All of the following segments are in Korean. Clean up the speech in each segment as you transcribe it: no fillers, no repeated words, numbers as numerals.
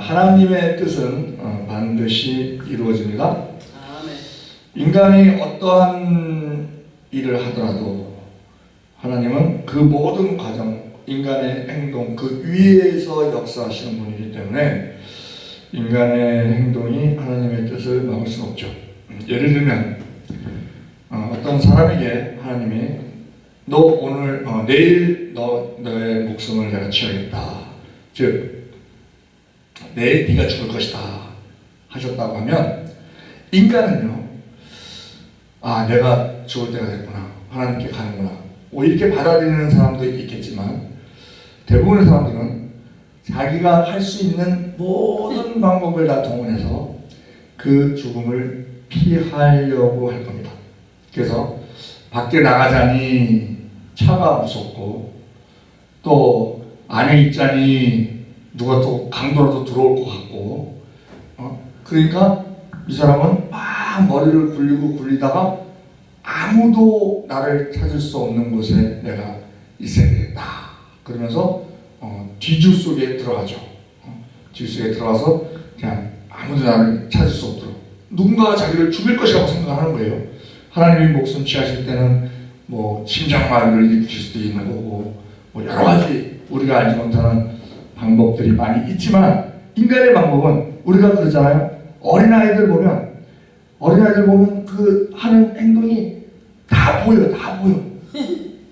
하나님의 뜻은 반드시 이루어집니다. 아멘. 인간이 어떠한 일을 하더라도 하나님은 그 모든 과정, 인간의 행동 그 위에서 역사하시는 분이기 때문에 인간의 행동이 하나님의 뜻을 막을 수는 없죠. 예를 들면 어떤 사람에게 하나님이 너 오늘 내일 너의 목숨을 내가 취하겠다, 즉 내일 네가 죽을 것이다 하셨다고 하면 인간은요, 아 내가 죽을 때가 됐구나, 하나님께 가는구나 이렇게 받아들이는 사람도 있겠지만 대부분의 사람들은 자기가 할 수 있는 모든 방법을 다 동원해서 그 죽음을 피하려고 할 겁니다. 그래서 밖에 나가자니 차가 무섭고 또 안에 있자니 누가 또 강도라도 들어올 것 같고 그러니까 이 사람은 막 머리를 굴리다가 아무도 나를 찾을 수 없는 곳에 내가 있어야 되겠다 그러면서 뒤주 속에 들어가죠. 뒤주 속에 들어가서 그냥 아무도 나를 찾을 수 없도록 누군가가 자기를 죽일 것이라고 생각하는 거예요. 하나님이 목숨 취하실 때는 뭐 심장마비를 일으킬 수도 있는 거고 뭐 여러 가지 우리가 알지 못하는 방법들이 많이 있지만 인간의 방법은 우리가 그러잖아요. 어린아이들 보면 그 하는 행동이 다 보여.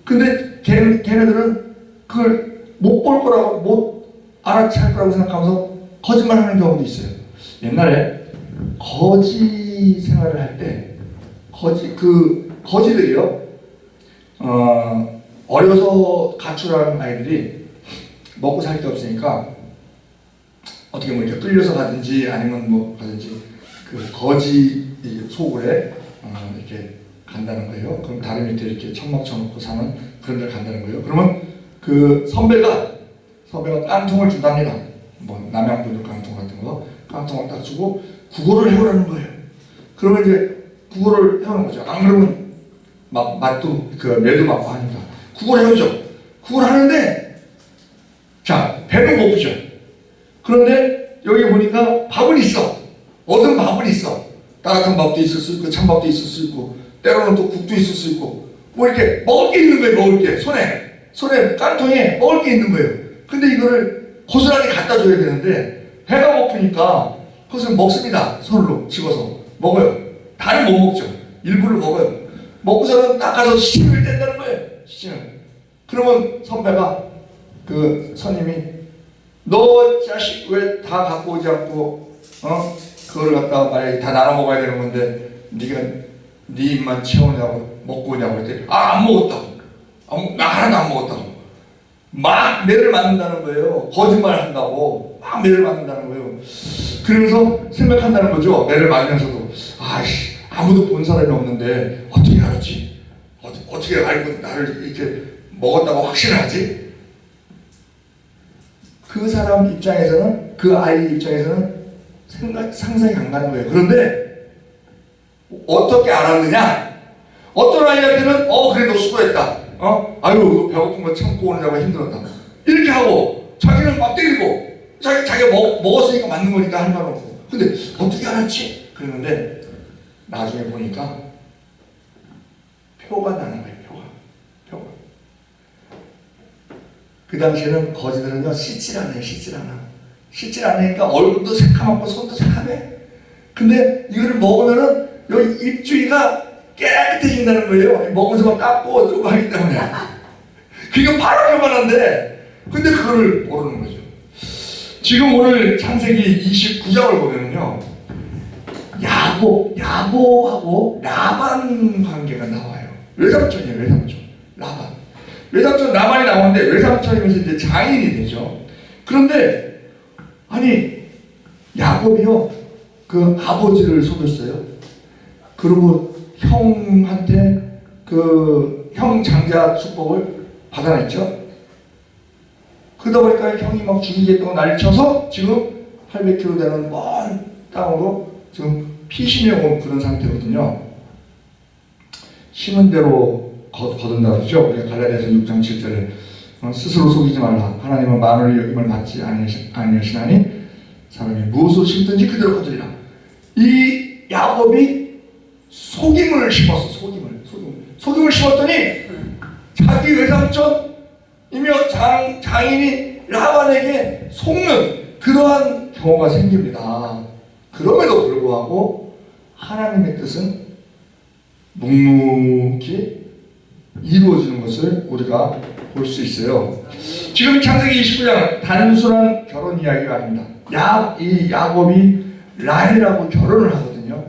근데 걔네들은 그걸 못 볼 거라고, 못 알아챌 거라고 생각하면서 거짓말하는 경우도 있어요. 옛날에 거지 생활을 할 때 거지들이요, 어려서 가출한 아이들이 먹고 살 게 없으니까 어떻게 뭐 이렇게 끌려서 가든지 아니면 뭐 가든지 그 거지 소굴에 이렇게 간다는 거예요. 그럼 다리 밑에 이렇게 천막 쳐놓고 사는 그런 데 간다는 거예요. 그러면 그 선배가 깡통을 준답니다. 뭐 남양분들 깡통 같은 거 깡통을 딱 주고 국어를 해오라는 거예요. 그러면 이제 국어를 해오는 거죠. 안 그러면 맛도 매도 맞고 하니까 국어를 해오죠. 국어를 하는데 자 배는 고프죠. 그런데 여기 보니까 밥은 있어. 얻은 밥은 있어. 따뜻한 밥도 있을 수 있고 찬밥도 있을 수 있고 때로는 또 국도 있을 수 있고 뭐 이렇게 먹을 게 있는 거예요. 먹을 게 손에 깡통에 먹을 게 있는 거예요. 근데 이거를 고스란히 갖다 줘야 되는데 배가 고프니까 그것을 먹습니다. 손으로 집어서 먹어요. 다는 못 먹죠. 일부를 먹어요. 먹고서는 닦아서 시침을 뗀다는 거예요. 시침을. 그러면 선배가 그 선임이 너 자식 왜 다 갖고 오지 않고 그걸 갖다가 만약에 다 나눠 먹어야 되는 건데 네가 네 입만 채우냐고 먹고 오냐고 했더니 안 먹었다고. 하나도 안 먹었다고. 막 매를 맞는다는 거예요. 거짓말 한다고 막 매를 맞는다는 거예요. 그러면서 생각한다는 거죠. 매를 맞으면서도 아이씨 아무도 본 사람이 없는데 어떻게 알았지? 어떻게 알고 나를 이렇게 먹었다고 확신을 하지? 그 사람 입장에서는 그 아이 입장에서는 상상이 안 가는 거예요. 그런데 어떻게 알았느냐? 어떤 아이한테는 그래 너 수고했다. 아유 배고픈 거 참고 오느라고 힘들었다. 이렇게 하고 자기는 막 때리고 자기가 먹었으니까 맞는 거니까 할 말 없고. 근데 어떻게 알았지? 그랬는데 나중에 보니까 표가 나는 거예요. 표가. 그 당시에는 거지들은요 씻질 않으니까 얼굴도 새카맣고 손도 새카매. 근데 이거를 먹으면은 여기 입주위가 깨끗해진다는 거예요. 먹으면서 막 깎고 어쩌고 하기 때문에. 그게 바로 표만한데 근데 그거를 모르는 거죠. 지금 오늘 창세기 29장을 보면은요 야곱하고 라반 관계가 나와요. 외삼촌이에요. 외삼촌 라반이 나오는데 외삼촌이면서 이제 장인이 되죠. 그런데 아니 야곱이요 그 아버지를 속였어요. 그리고 형한테 그 형 장자 축복을 받아냈죠. 그러다 보니까 형이 막 죽이겠다고 난리쳐서 지금 800km 되는 먼 땅으로 지금 피신해 온 그런 상태거든요. 심은 대로 거둔다 그러죠. 우리가 갈라디아서 6장 7절에 스스로 속이지 말라. 하나님은 만원의 여김을 받지 아니하시나니 사람이 무엇을 심든지 그대로 거두리라. 이 야곱이 속임을 심었어. 속임을 심었더니 자기 외삼촌이며 장인이 라반에게 속는 그러한 경우가 생깁니다. 그럼에도 불구하고 하나님의 뜻은 묵묵히 이루어지는 것을 우리가 볼 수 있어요. 지금 창세기 29장 단순한 결혼 이야기가 아닙니다. 이 야곱이 라헬하고 결혼을 하거든요.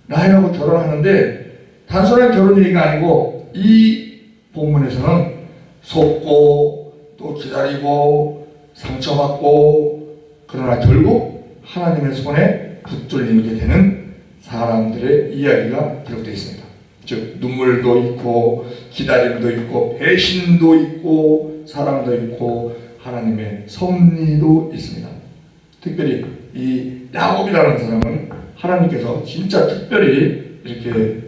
라헬하고 결혼하는데 단순한 결혼 얘기가 아니고 이 본문에서는 속고 또 기다리고 상처받고 그러나 결국 하나님의 손에 붙들리게 되는 사람들의 이야기가 기록되어 있습니다. 즉 눈물도 있고 기다림도 있고 배신도 있고 사랑도 있고 하나님의 섭리도 있습니다. 특별히 이 야곱이라는 사람은 하나님께서 진짜 특별히 이렇게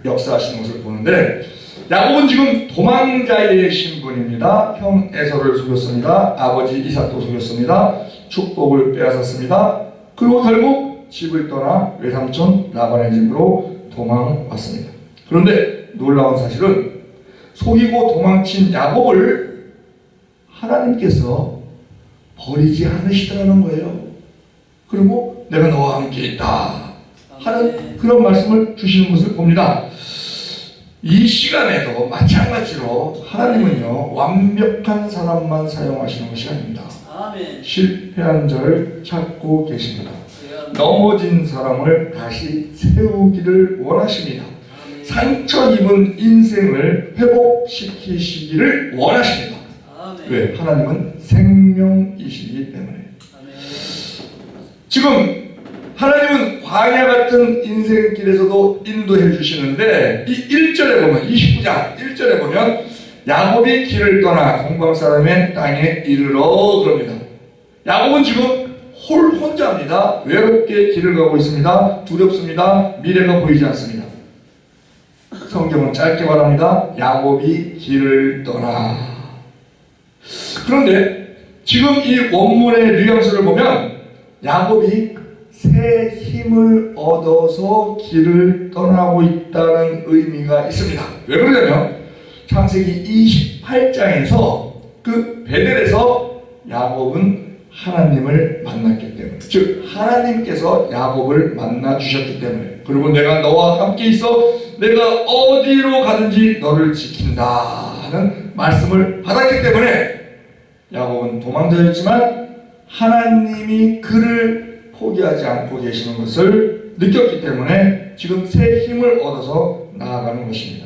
역사하시는 것을 보는데 야곱은 지금 도망자의 신분입니다. 형 에서를 속였습니다. 아버지 이삭도 속였습니다. 축복을 빼앗았습니다. 그리고 결국 집을 떠나 외삼촌 라반의 집으로 도망왔습니다. 그런데 놀라운 사실은 속이고 도망친 야곱을 하나님께서 버리지 않으시더라는 거예요. 그리고 내가 너와 함께 있다 하는 그런 말씀을 주시는 것을 봅니다. 이 시간에도 마찬가지로 하나님은요 완벽한 사람만 사용하시는 것이 아닙니다. 실패한 자를 찾고 계십니다. 넘어진 사람을 다시 세우기를 원하십니다. 상처 입은 인생을 회복시키시기를 원하십니다. 왜? 하나님은 생명이시기 때문에. 지금 하나님은 광야 같은 인생길에서도 인도해 주시는데 이 1절에 보면 29장 1절에 보면 야곱이 길을 떠나 동방 사람의 땅에 이르러 그럽니다. 야곱은 지금 혼자입니다. 외롭게 길을 가고 있습니다. 두렵습니다. 미래가 보이지 않습니다. 성경은 짧게 말합니다. 야곱이 길을 떠나. 그런데 지금 이 원문의 뉘앙스를 보면 야곱이 새 힘을 얻어서 길을 떠나고 있다는 의미가 있습니다. 왜 그러냐면 창세기 28장에서 그 베델에서 야곱은 하나님을 만났기 때문에, 즉 하나님께서 야곱을 만나 주셨기 때문에, 그리고 내가 너와 함께 있어 내가 어디로 가든지 너를 지킨다 하는 말씀을 받았기 때문에 야곱은 도망자였지만 하나님이 그를 포기하지 않고 계시는 것을 느꼈기 때문에 지금 새 힘을 얻어서 나아가는 것입니다.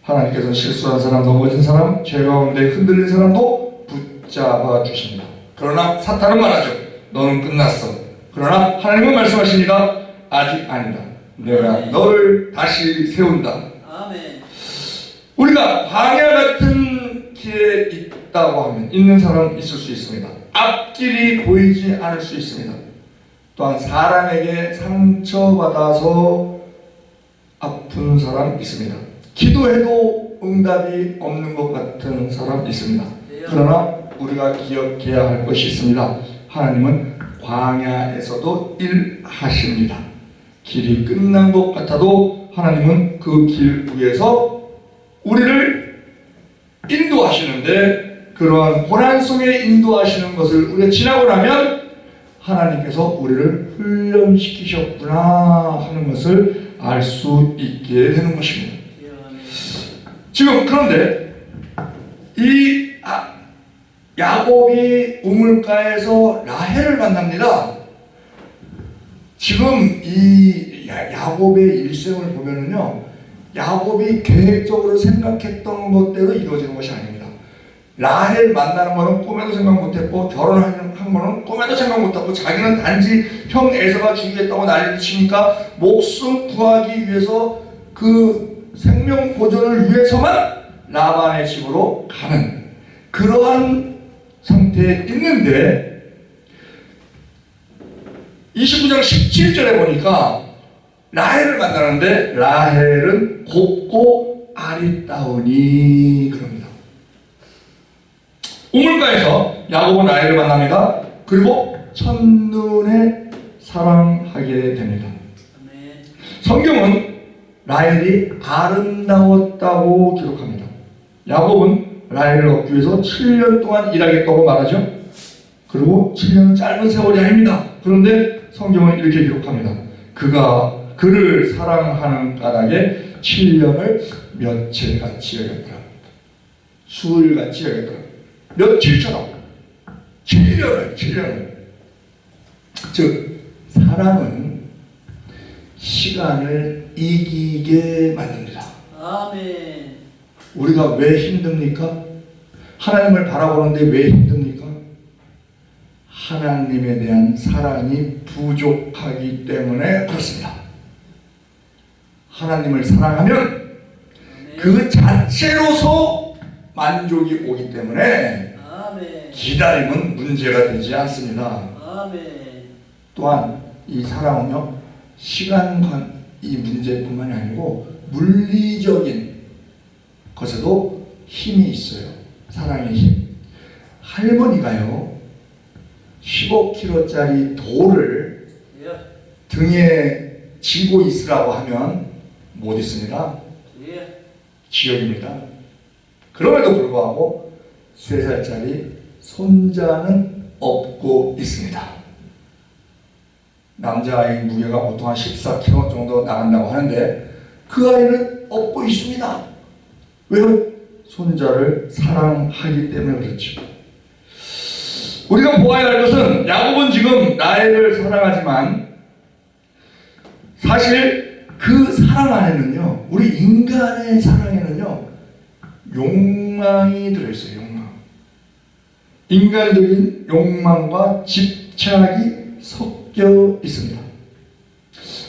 하나님께서는 실수한 사람, 넘어진 사람, 죄 가운데 흔들린 사람도 붙잡아 주십니다. 그러나 사탄은 말하죠. 너는 끝났어. 그러나 하나님은 말씀하십니다. 아직 아니다. 내가 너를 다시 세운다. 아멘. 우리가 광야 같은 길에 있다고 하면 있는 사람 있을 수 있습니다. 앞길이 보이지 않을 수 있습니다. 또한 사람에게 상처받아서 아픈 사람 있습니다. 기도해도 응답이 없는 것 같은 사람 있습니다. 그러나 우리가 기억해야 할 것이 있습니다. 하나님은 광야에서도 일하십니다. 길이 끝난 것 같아도 하나님은 그 길 위에서 우리를 인도하시는데, 그러한 고난 속에 인도하시는 것을 우리가 지나고 나면 하나님께서 우리를 훈련시키셨구나 하는 것을 알 수 있게 되는 것입니다. 지금 그런데 이 야곱이 우물가에서 라헬을 만납니다. 지금 이 야곱의 일생을 보면은요, 야곱이 계획적으로 생각했던 것대로 이루어지는 것이 아닙니다. 라헬 만나는 거는 꿈에도 생각 못했고, 결혼하는 거는 꿈에도 생각 못했고, 자기는 단지 형 에서가 죽이겠다고 난리를 치니까 목숨 구하기 위해서 그 생명 보존을 위해서만 라반의 집으로 가는 그러한 상태에 있는데, 29장 17절에 보니까 라헬을 만나는데 라헬은 곱고 아리따우니 그럽니다. 우물가에서 야곱은 라헬을 만납니다. 그리고 첫눈에 사랑하게 됩니다. 성경은 라헬이 아름다웠다고 기록합니다. 야곱은 라헬을 얻기 위해서 7년 동안 일하겠다고 말하죠. 그리고 7년은 짧은 세월이 아닙니다. 그런데 성경은 이렇게 기록합니다. 그가 그를 사랑하는 까닭에 7년을 며칠같이 여겼더라. 수일같이 여겼더라. 며칠처럼 7년을. 즉 사랑은 시간을 이기게 만듭니다. 아멘. 우리가 왜 힘듭니까? 하나님을 바라보는데 왜 힘듭니까? 하나님에 대한 사랑이 부족하기 때문에 그렇습니다. 하나님을 사랑하면 그 자체로서 만족이 오기 때문에 기다림은 문제가 되지 않습니다. 또한 이 사랑은요, 시간관 이 문제뿐만이 아니고 물리적인 것에도 힘이 있어요. 사랑의 힘. 할머니가요 15kg짜리 돌을 등에 지고 있으라고 하면 못 있습니다. 지역입니다. 그럼에도 불구하고 3살짜리 손자는 업고 있습니다. 남자아이 무게가 보통 한 14kg 정도 나간다고 하는데 그 아이는 업고 있습니다. 왜요? 손자를 사랑하기 때문에 그렇죠. 우리가 보아야 할 것은 야곱은 지금 라헬을 사랑하지만 사실 그 사랑 안에는요, 우리 인간의 사랑에는요 욕망이 들어있어요. 욕망. 인간적인 욕망과 집착이 섞여 있습니다.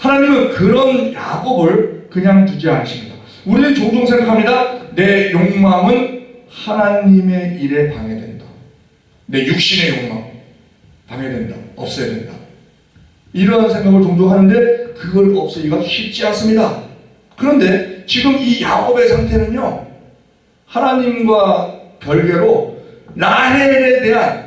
하나님은 그런 야곱을 그냥 두지 않으십니다. 우리는 종종 생각합니다. 내 욕망은 하나님의 일에 방해된다. 내 육신의 욕망 방해된다. 없애야 된다. 이러한 생각을 종종 하는데 그걸 없애기가 쉽지 않습니다. 그런데 지금 이 야곱의 상태는요, 하나님과 별개로 라헬에 대한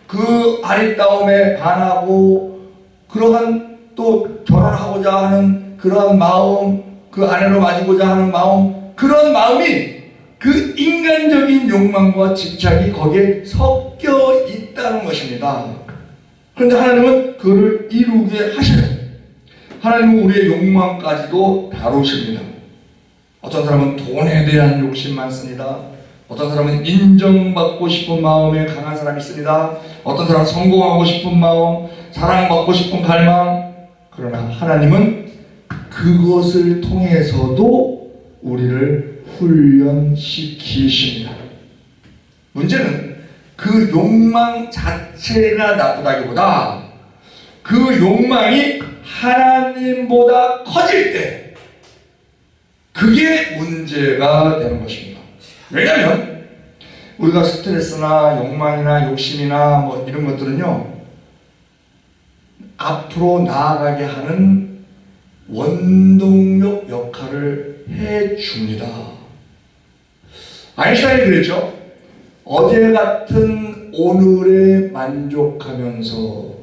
그 아리따움에 반하고 그러한 또 결혼하고자 하는 그러한 마음, 그 아내로 맞이고자 하는 마음, 그런 마음이 그 인간적인 욕망과 집착이 거기에 섞여 있다는 것입니다. 그런데 하나님은 그를 이루게 하셔요. 하나님은 우리의 욕망까지도 다루십니다. 어떤 사람은 돈에 대한 욕심 많습니다. 어떤 사람은 인정받고 싶은 마음에 강한 사람이 있습니다. 어떤 사람은 성공하고 싶은 마음, 사랑받고 싶은 갈망. 그러나 하나님은 그것을 통해서도 우리를 훈련시키십니다. 문제는 그 욕망 자체가 나쁘다기보다 그 욕망이 하나님보다 커질 때 그게 문제가 되는 것입니다. 왜냐하면 우리가 스트레스나 욕망이나 욕심이나 뭐 이런 것들은요, 앞으로 나아가게 하는 원동력 역할을 해줍니다. 아인슈타인이 그랬죠. 어제 같은 오늘에 만족하면서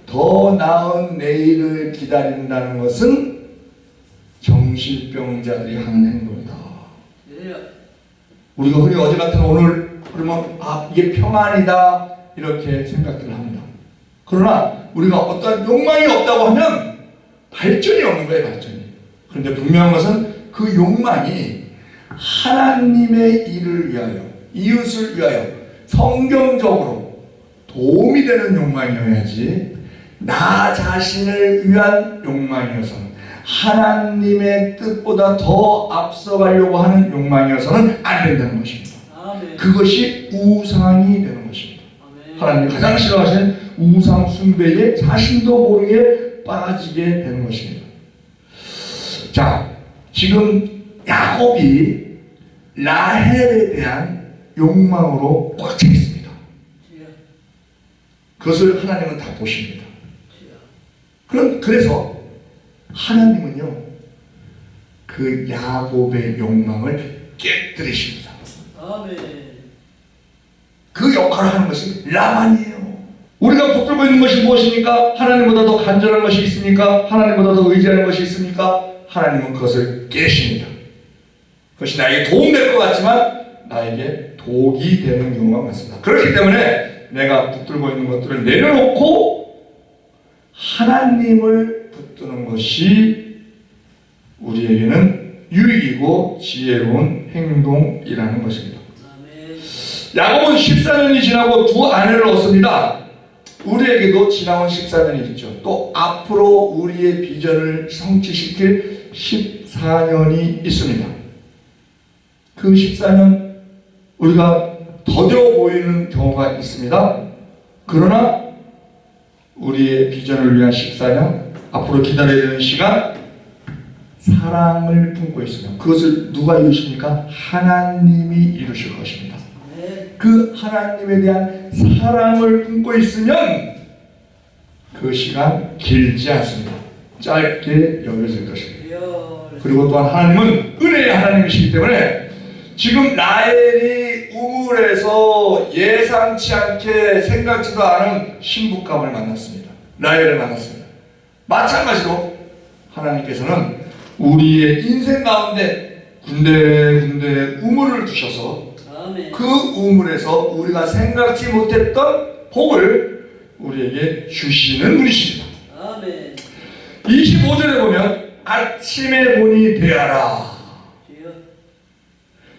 더 나은 내일을 기다린다는 것은 정신병자들이 하는 행동이다. 우리가 흔히 어제 같은 오늘 그러면 이게 평안이다 이렇게 생각들을 합니다. 그러나 우리가 어떤 욕망이 없다고 하면 발전이 없는 거예요. 발전이. 그런데 분명한 것은 그 욕망이 하나님의 일을 위하여, 이웃을 위하여 성경적으로 도움이 되는 욕망이어야지 나 자신을 위한 욕망이어서는, 하나님의 뜻보다 더 앞서가려고 하는 욕망이어서는 안 된다는 것입니다. 그것이 우상이 되는 것입니다. 하나님이 가장 싫어하시는 우상 숭배에 자신도 모르게 빠지게 되는 것입니다. 자, 지금 야곱이 라헬에 대한 욕망으로 꽉 차 있습니다. 그것을 하나님은 다 보십니다. 그래서 하나님은요, 그 야곱의 욕망을 깨뜨리십니다. 그 역할을 하는 것이 라반이에요. 우리가 붙들고 있는 것이 무엇입니까? 하나님보다 더 간절한 것이 있습니까? 하나님보다 더 의지하는 것이 있습니까? 하나님은 그것을 깨십니다. 그것이 나에게 도움될 것 같지만 나에게 독이 되는 경우가 많습니다. 그렇기 때문에 내가 붙들고 있는 것들을 내려놓고 하나님을 붙드는 것이 우리에게는 유익이고 지혜로운 행동이라는 것입니다. 야곱은 14년이 지나고 두 아내를 얻습니다. 우리에게도 지나온 14년이 있죠. 또 앞으로 우리의 비전을 성취시킬 14년이 있습니다. 그 14년 우리가 더뎌 보이는 경우가 있습니다. 그러나 우리의 비전을 위한 14년, 앞으로 기다려야 되는 시간, 사랑을 품고 있으면 그것을 누가 이루십니까? 하나님이 이루실 것입니다. 그 하나님에 대한 사랑을 품고 있으면 그 시간 길지 않습니다. 짧게 여겨질 것입니다. 그리고 또한 하나님은 은혜의 하나님이시기 때문에 지금 라헬이 우물에서 예상치 않게 생각지도 않은 신부감을 만났습니다. 라헬을 만났습니다. 마찬가지로 하나님께서는 우리의 인생 가운데 군데군데 우물을 두셔서 그 우물에서 우리가 생각지 못했던 복을 우리에게 주시는 분이십니다. 25절에 보면 아침에 보니 되어라.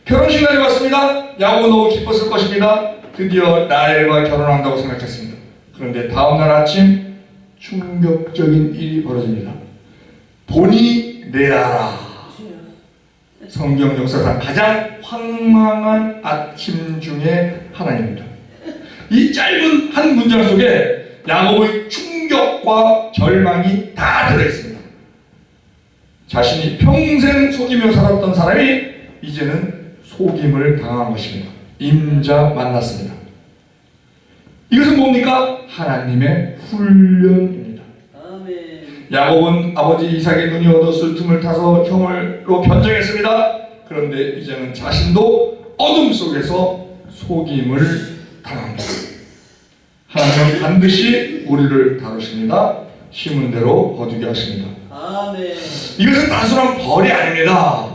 결혼식 날이 왔습니다. 야곱은 너무 기뻤을 것입니다. 드디어 라헬과 결혼한다고 생각했습니다. 그런데 다음날 아침 충격적인 일이 벌어집니다. 보니 내라라. 성경 역사상 가장 황망한 아침 중에 하나입니다. 이 짧은 한 문장 속에 야곱의 충격과 절망이 다 들어있습니다. 자신이 평생 속이며 살았던 사람이 이제는 속임을 당한 것입니다. 임자 만났습니다. 이것은 뭡니까? 하나님의 훈련입니다. 야곱은 아버지 이삭의 눈이 어두웠을 틈을 타서 형을로 변정했습니다. 그런데 이제는 자신도 어둠 속에서 속임을 당합니다. 하나님은 반드시 우리를 다루십니다. 심은 대로 거두게 하십니다. 이것은 단순한 벌이 아닙니다.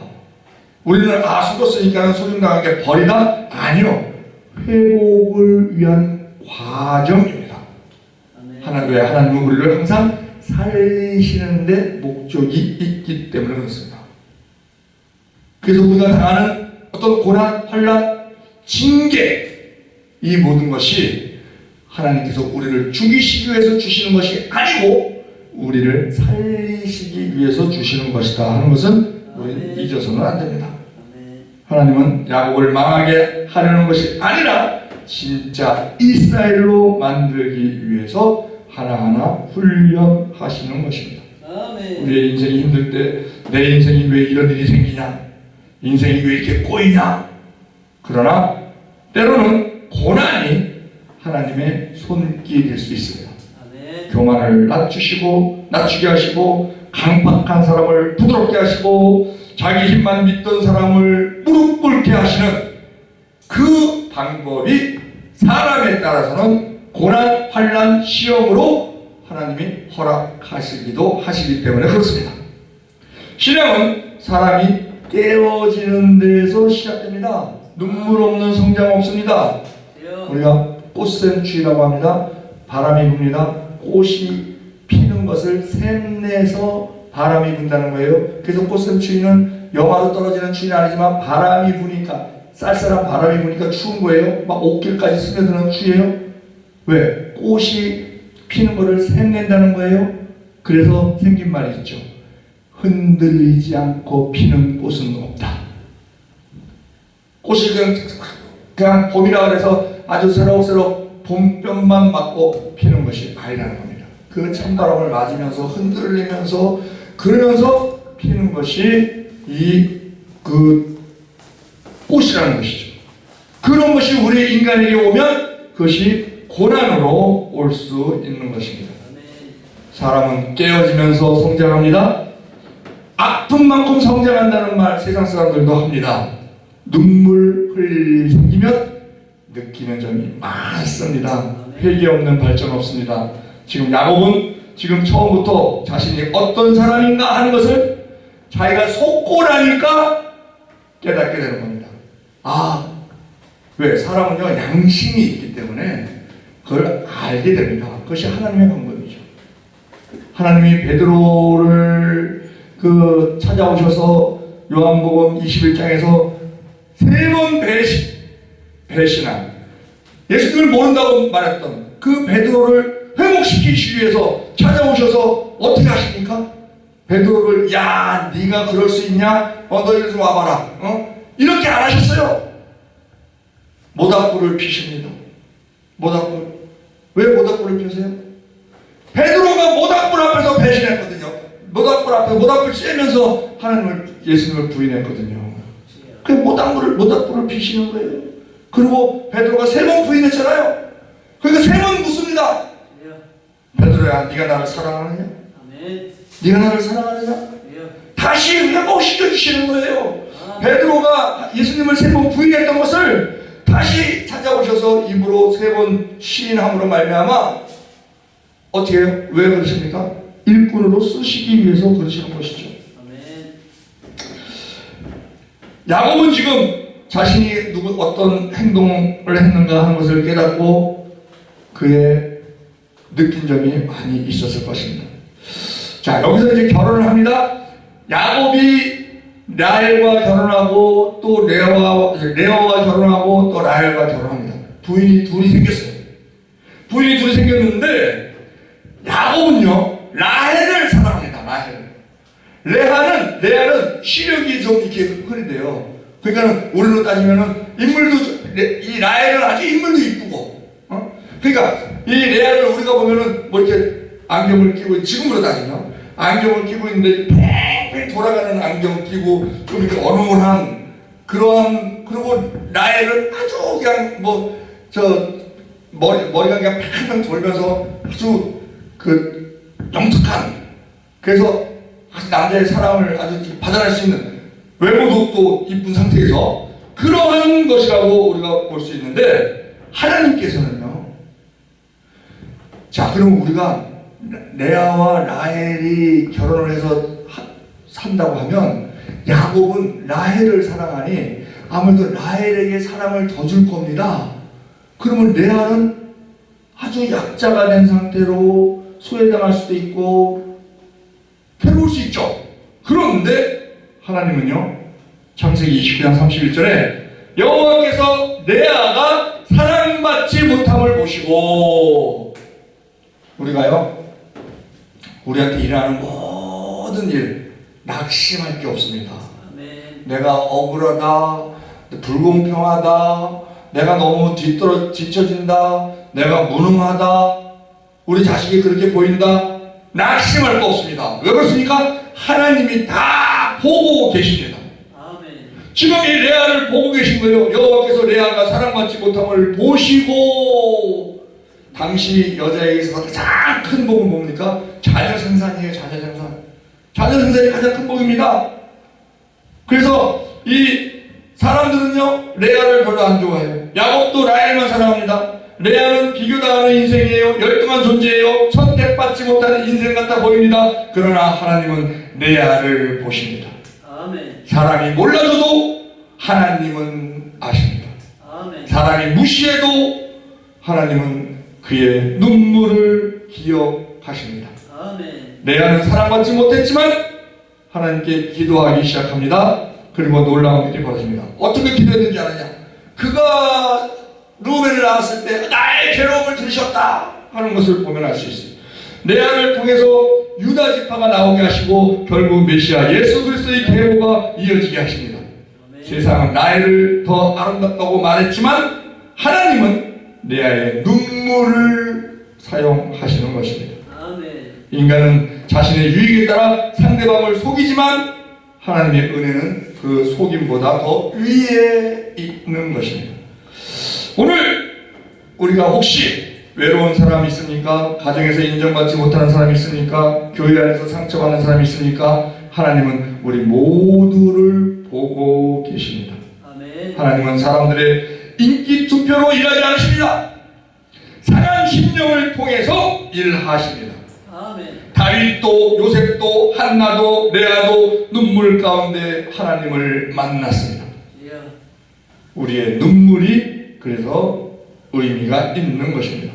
우리는 속였으니까 속임당한 게 벌이다? 아니요. 회복을 위한 과정입니다. 하나님은 우리를 항상 살리시는데 목적이 있기 때문에 그렇습니다. 그래서 우리가 당하는 어떤 고난, 환난, 징계, 이 모든 것이 하나님께서 우리를 죽이시기 위해서 주시는 것이 아니고 우리를 살리시기 위해서 주시는 것이다 하는 것은 우리는 잊어서는 안 됩니다. 하나님은 야곱을 망하게 하려는 것이 아니라 진짜 이스라엘로 만들기 위해서 하나하나 훈련하시는 것입니다. 우리의 인생이 힘들 때 내 인생이 왜 이런 일이 생기냐, 인생이 왜 이렇게 꼬이냐. 그러나 때로는 고난이 하나님의 손길일 수 있습니다. 교만을 낮추게 하시고 강팍한 사람을 부드럽게 하시고 자기 힘만 믿던 사람을 무릎 꿇게 하시는 그 방법이 사람에 따라서는 고난, 환난, 시험으로 하나님이 허락하시기도 하시기 때문에 그렇습니다. 신앙은 사람이 깨어지는 데서 시작됩니다. 눈물 없는 성장 없습니다. 우리가 꽃샘추위라고 합니다. 바람이 붑니다. 꽃이 피는 것을 샘내서 바람이 분다는 거예요. 그래서 꽃샘추위는 영하로 떨어지는 추위는 아니지만 바람이 부니까, 쌀쌀한 바람이 부니까 추운 거예요. 막 옷길까지 스며드는 추위예요. 왜? 꽃이 피는 것을 샘낸다는 거예요. 그래서 생긴 말이 있죠. 흔들리지 않고 피는 꽃은 없다. 꽃이 그냥 봄이라 그래서 아주 새록새록 봄볕만 맞고 피는 것이 아니라는 겁니다. 그 찬바람을 맞으면서 흔들리면서 그러면서 피는 것이 그 꽃이라는 것이죠. 그런 것이 우리 인간에게 오면 그것이 고난으로 올 수 있는 것입니다. 사람은 깨어지면서 성장합니다. 아픈 만큼 성장한다는 말 세상 사람들도 합니다. 눈물 흘릴 일이 생기면 느끼는 점이 많습니다. 회개 없는 발전 없습니다. 지금 야곱은 지금 처음부터 자신이 어떤 사람인가 하는 것을 자기가 속고 나니까 깨닫게 되는 겁니다. 왜? 사람은요, 양심이 있기 때문에 그걸 알게 됩니다. 그것이 하나님의 방법이죠. 하나님이 베드로를 찾아오셔서 요한복음 21장에서 3번 배신한, 예수님을 모른다고 말했던 그 베드로를 회복시키시기 위해서 찾아오셔서 어떻게 하십니까? 베드로를, 야, 네가 그럴 수 있냐? 너희들 좀 와봐라. 이렇게 안 하셨어요. 모닥불을 피십니다. 모닥불. 왜 모닥불을 피우세요? 베드로가 모닥불 앞에서 배신했거든요. 모닥불 쐬면서 예수님을 부인했거든요. 그 모닥불을 피시는 거예요. 그리고 베드로가 3번 부인했잖아요. 그러니까 3번 묻습니다. 베드로야, 네가 나를 사랑하느냐? 네가 나를 사랑하느냐? 다시 회복시켜 주시는 거예요. 베드로가 예수님을 3번 부인했던 것을 다시 찾아오셔서 입으로 3번 시인함으로 말미암아 어떻게 해요? 왜 그러십니까? 일꾼으로 쓰시기 위해서 그러시는 것이죠. 야곱은 지금 자신이 어떤 행동을 했는가 하는 것을 깨닫고 그의 느낀 점이 많이 있었을 것입니다. 자, 여기서 이제 결혼을 합니다. 야곱이 라헬과 결혼하고 또 레아와 결혼하고 또 라헬과 결혼합니다. 부인이 둘이 생겼어요. 부인이 둘이 생겼는데 야곱은요, 라헬을 사랑합니다. 레아는 시력이 좀 이렇게 흐린데요. 그러니까 우리로 따지면은 이 라헬은 아주 인물도 이쁘고, 그러니까 이 레아를 우리가 보면은 뭐 이렇게 안경을 끼고, 지금으로 따지면 안경을 끼고 있는데 팽팽 돌아가는 안경 끼고 좀 이렇게 어눌한 그런, 그리고 라헬은 아주 그냥 머리가 그냥 팽팽 돌면서 아주 영특한, 그래서 남자의 사랑을 아주 받아낼 수 있는 외모도 또 이쁜 상태에서 그러한 것이라고 우리가 볼 수 있는데, 하나님께서는요, 자, 그럼 우리가 레아와 라헬이 결혼을 해서 산다고 하면 야곱은 라헬을 사랑하니 아무래도 라헬에게 사랑을 더 줄 겁니다. 그러면 레아는 아주 약자가 된 상태로 소외당할 수도 있고 괴로울 수 있죠. 그런데 하나님은요, 창세기 29장 31절에 여호와께서 레아가 사랑받지 못함을 보시고, 우리가요, 우리한테 일하는 모든 일 낙심할 게 없습니다. 내가 억울하다, 불공평하다, 내가 너무 뒤처진다, 내가 무능하다, 우리 자식이 그렇게 보인다, 낙심할 거 없습니다. 왜 그렇습니까? 하나님이 다 보고 계십니다. 지금 이 레아를 보고 계신 거예요. 여호와께서 레아가 사랑받지 못함을 보시고, 당시 여자에게서 가장 큰 복은 뭡니까? 자녀 생산이에요. 자녀 생산이 가장 큰 복입니다. 그래서 이 사람들은요, 레아를 별로 안 좋아해요. 야곱도 라헬만 사랑합니다. 레아는 비교당하는 인생이에요. 열등한 존재예요. 선택받지 못하는 인생 같아 보입니다. 그러나 하나님은 레아를 보십니다. 아멘. 사람이 몰라줘도 하나님은 아십니다. 아멘. 사람이 무시해도 하나님은 그의 눈물을 기억하십니다. 아멘. 레아는 사랑받지 못했지만 하나님께 기도하기 시작합니다. 그리고 놀라운 일이 벌어집니다. 어떻게 기도했는지 아느냐? 그가 루벤을 낳았을 때 나의 괴로움을 들으셨다 하는 것을 보면 알 수 있어요. 레아를 통해서 유다 지파가 나오게 하시고 결국 메시아 예수 그리스도의 계보가 이어지게 하십니다. 아멘. 세상은 라헬을 더 아름답다고 말했지만 하나님은 레아의 눈물을 사용하시는 것입니다. 아멘. 인간은 자신의 유익에 따라 상대방을 속이지만 하나님의 은혜는 그 속임보다 더 위에 있는 것입니다. 오늘 우리가 혹시 외로운 사람이 있습니까? 가정에서 인정받지 못하는 사람이 있습니까? 교회 안에서 상처받는 사람이 있습니까? 하나님은 우리 모두를 보고 계십니다. 아멘. 하나님은 사람들의 인기 투표로 일하지 않으십니다. 상한 심령을 통해서 일하십니다. 아멘. 다윗도 요셉도 한나도 레아도 눈물 가운데 하나님을 만났습니다. 예. 우리의 눈물이 그래서 의미가 있는 것입니다.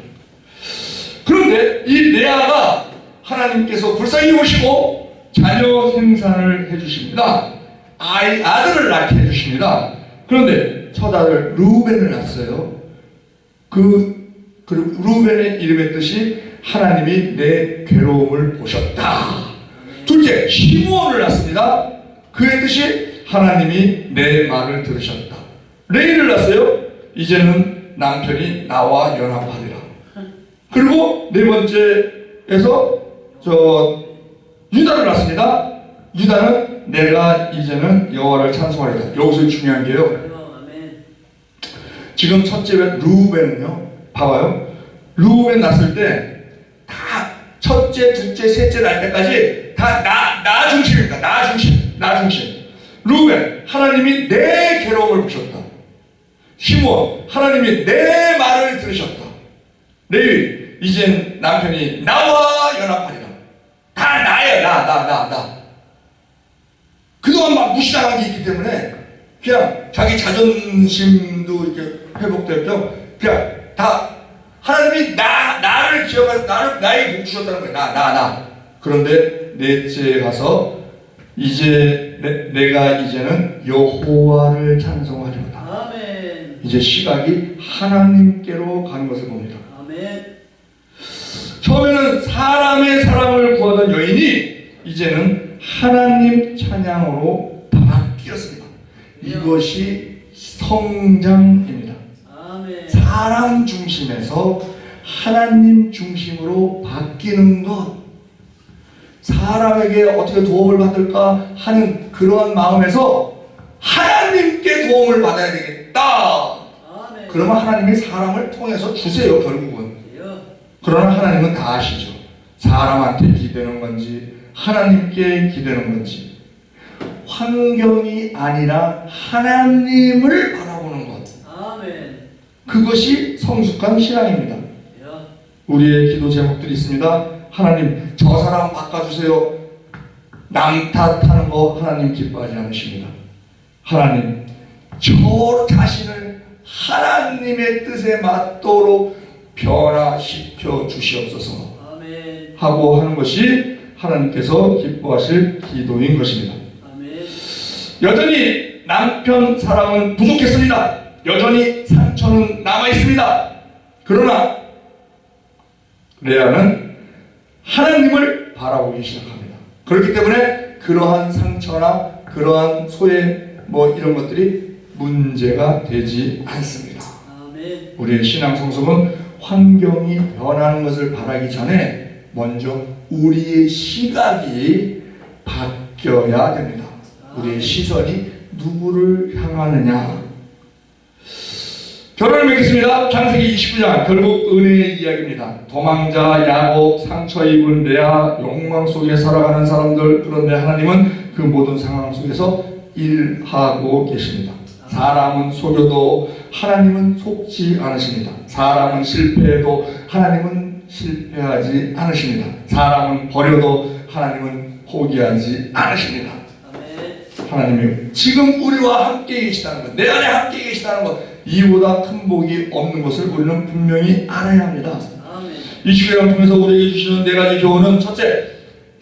그런데 이 레아가 하나님께서 불쌍히 보시고 자녀 생산을 해주십니다. 아들을 낳게 해주십니다. 그런데 첫 아들 루벤을 낳았어요. 그 루벤의 이름의 뜻이 하나님이 내 괴로움을 보셨다. 둘째 시므온을 낳습니다. 그의 뜻이 하나님이 내 말을 들으셨다. 레이를 낳았어요. 이제는 남편이 나와 연합하리라. 그리고 네 번째에서 유다를 낳습니다. 유다는 내가 이제는 여호와를 찬송하리라. 여기서 중요한 게요. 지금 첫째 루벤은요. 봐봐요. 루벤 낳았을 때 다 첫째, 둘째, 셋째 낳을 때까지 다 나 중심입니다. 나 중심. 루벤 하나님이 내 괴로움을 보셨다. 시므온 하나님이 내 말을 들으셨다. 레위 이젠 남편이 나와 연합하리라. 다 나예요. 나. 그동안 막 무시당한 게 있기 때문에 그냥 자기 자존심도 이렇게 회복됐죠. 그냥 다 하나님이 나를 기억하고 나에게 복 주셨다는 거예요. 나. 그런데 넷째 가서 이제 내가 이제는 여호와를 찬송하리로다. 아멘. 이제 시각이 하나님께로 가는 것을 봅니다. 아멘. 처음에는 사람의 사랑을 구하던 여인이 이제는 하나님 찬양으로 바뀌었습니다. 이것이 성장입니다. 아멘. 사람 중심에서 하나님 중심으로 바뀌는 것, 사람에게 어떻게 도움을 받을까 하는 그러한 마음에서 하나님께 도움을 받아야 되겠다. 아멘. 그러면 하나님이 사람을 통해서 주세요. 결국은. 그러나 하나님은 다 아시죠. 사람한테 기대는 건지 하나님께 기대는 건지. 환경이 아니라 하나님을 바라보는 것. 아멘. 그것이 성숙한 신앙입니다. 우리의 기도 제목들이 있습니다. 하나님 저 사람 바꿔주세요. 남 탓하는 거 하나님 기뻐하지 않으십니다. 하나님 저 자신을 하나님의 뜻에 맞도록 변화시켜 주시옵소서 아멘. 하고 하는 것이 하나님께서 기뻐하실 기도인 것입니다. 아멘. 여전히 남편 사랑은 부족했습니다. 여전히 상처는 남아있습니다. 그러나 레아는 하나님을 바라보기 시작합니다. 그렇기 때문에 그러한 상처나 그러한 소외 이런 것들이 문제가 되지 않습니다. 아멘. 우리의 신앙 성숙은 환경이 변하는 것을 바라기 전에 먼저 우리의 시각이 바뀌어야 됩니다. 우리의 시선이 누구를 향하느냐. 결론을 맺겠습니다. 창세기 29장 결국 은혜의 이야기입니다. 도망자 야곱, 상처 입은 레아, 욕망 속에 살아가는 사람들. 그런데 하나님은 그 모든 상황 속에서 일하고 계십니다. 사람은 속여도 하나님은 속지 않으십니다. 사람은 실패해도 하나님은 실패하지 않으십니다. 사람은 버려도 하나님은 포기하지 않으십니다. 하나님이 지금 우리와 함께 계시다는 것, 내 안에 함께 계시다는 것, 이보다 큰 복이 없는 것을 우리는 분명히 알아야 합니다. 이 시간을 통해서 우리에게 주시는 네 가지 교훈은, 첫째,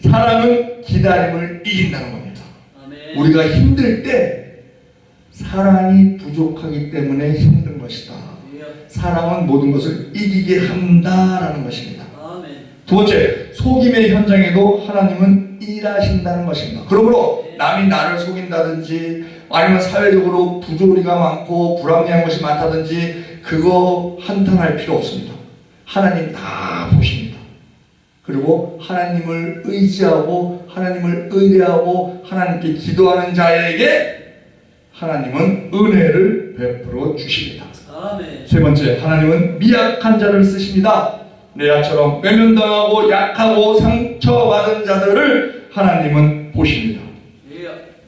사랑은 기다림을 이긴다는 겁니다. 아멘. 우리가 힘들 때 사랑이 부족하기 때문에 힘든 것이다. 사랑은 모든 것을 이기게 한다라는 것입니다. 아멘. 두 번째, 속임의 현장에도 하나님은 일하신다는 것입니다. 그러므로 남이 나를 속인다든지 아니면 사회적으로 부조리가 많고 불합리한 것이 많다든지 그거 한탄할 필요 없습니다. 하나님 다 보십니다. 그리고 하나님을 의지하고 하나님을 의뢰하고 하나님께 기도하는 자에게 하나님은 은혜를 베풀어 주십니다. 아멘. 세 번째, 하나님은 미약한 자를 쓰십니다. 레아처럼 외면당하고 약하고 상처받은 자들을 하나님은 보십니다.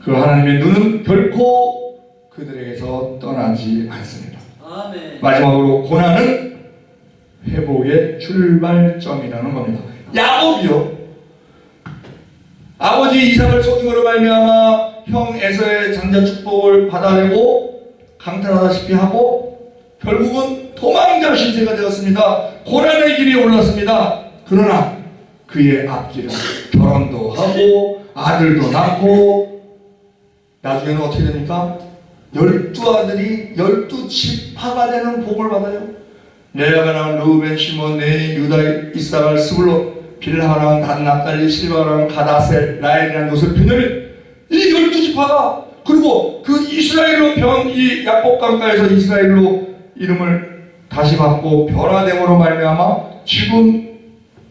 그 하나님의 눈은 결코 그들에게서 떠나지 않습니다. 아멘. 마지막으로 고난은 회복의 출발점이라는 겁니다. 야곱이요, 아버지 이삭을 속임으로 말미암아 형 에서의 장자 축복을 받아내고 강탈하다시피 하고 결국은 도망자 신세가 되었습니다. 고난의 길이 올랐습니다. 그러나 그의 앞길은 결혼도 하고 아들도 낳고 나중에는 어떻게 됩니까? 12아들이 12지파가 되는 복을 받아요. 레아가 낳은 르우벤, 시몬, 네히, 유다, 이사갈, 스불론, 빌하가 낳은 단, 납달리, 실바가 낳은 가다셀, 라헬이라는 것을 베냐민, 이 12지파가, 그리고 그 이스라엘로 이 야복 강가에서 이스라엘로 이름을 다시 받고 변화됨으로 말미암아 지금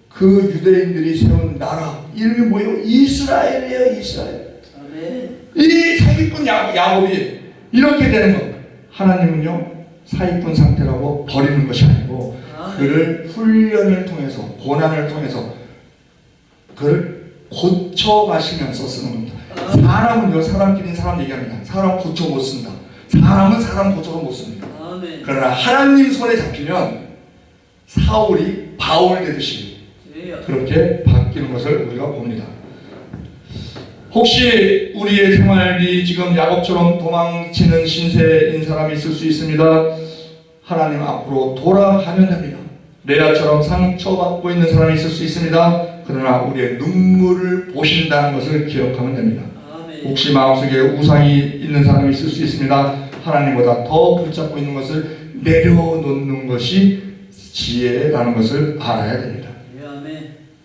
그 유대인들이 세운 나라 이름이 뭐예요? 이스라엘이에요. 이스라엘. 아멘. 이 사기꾼 야곱이 이렇게 되는 것. 하나님은요, 사기꾼 상태라고 버리는 것이 아니고 그를 훈련을 통해서, 고난을 통해서 그를 고쳐가시면서 쓰는 겁니다. 사람은요, 사람끼리는 사람 얘기합니다. 사람 고쳐 못 쓴다. 사람은 사람 고쳐서 못 씁니다. 아멘. 그러나 하나님 손에 잡히면 사울이 바울 되듯이 그렇게 바뀌는 것을 우리가 봅니다. 혹시 우리의 생활이 지금 야곱처럼 도망치는 신세인 사람이 있을 수 있습니다. 하나님 앞으로 돌아가면 됩니다. 레아처럼 상처받고 있는 사람이 있을 수 있습니다. 그러나 우리의 눈물을 보신다는 것을 기억하면 됩니다. 혹시 마음속에 우상이 있는 사람이 있을 수 있습니다. 하나님보다 더 붙잡고 있는 것을 내려놓는 것이 지혜라는 것을 알아야 됩니다.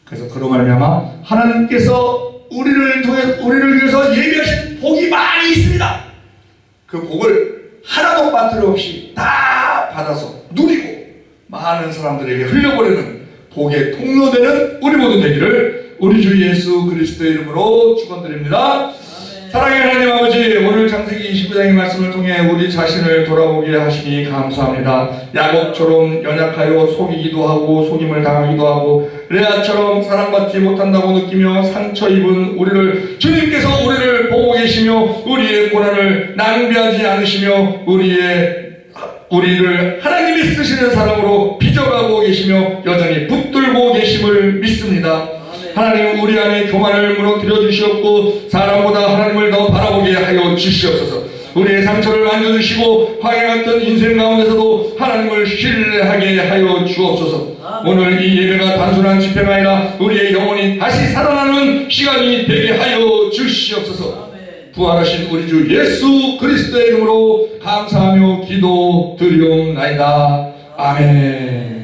그래서 그로 말미암아 하나님께서 우리를 위해서 예비하신 복이 많이 있습니다. 그 복을 하나도 빠뜨려 없이 다 받아서 누리고 많은 사람들에게 흘려보내는 복의 통로되는 우리 모두 되기를 우리 주 예수 그리스도의 이름으로 축원드립니다. 사랑의 하나님 아버지, 오늘 창세기 29장의 말씀을 통해 우리 자신을 돌아보게 하시니 감사합니다. 야곱처럼 연약하여 속이기도 하고 속임을 당하기도 하고 레아처럼 사랑받지 못한다고 느끼며 상처 입은 우리를 주님께서 우리를 보고 계시며 우리의 고난을 낭비하지 않으시며 우리를 하나님이 쓰시는 사람으로 빚어가고 계시며 여전히 붙들고 계심을 믿습니다. 하나님, 우리 안에 교만을 무너뜨려 주시옵고 사람보다 하나님을 더 바라보게 하여 주시옵소서. 우리의 상처를 만져주시고 황해 같은 인생 가운데서도 하나님을 신뢰하게 하여 주옵소서. 오늘 이 예배가 단순한 집회가 아니라 우리의 영혼이 다시 살아나는 시간이 되게 하여 주시옵소서. 부활하신 우리 주 예수 그리스도의 이름으로 감사하며 기도드리옵나이다. 아멘.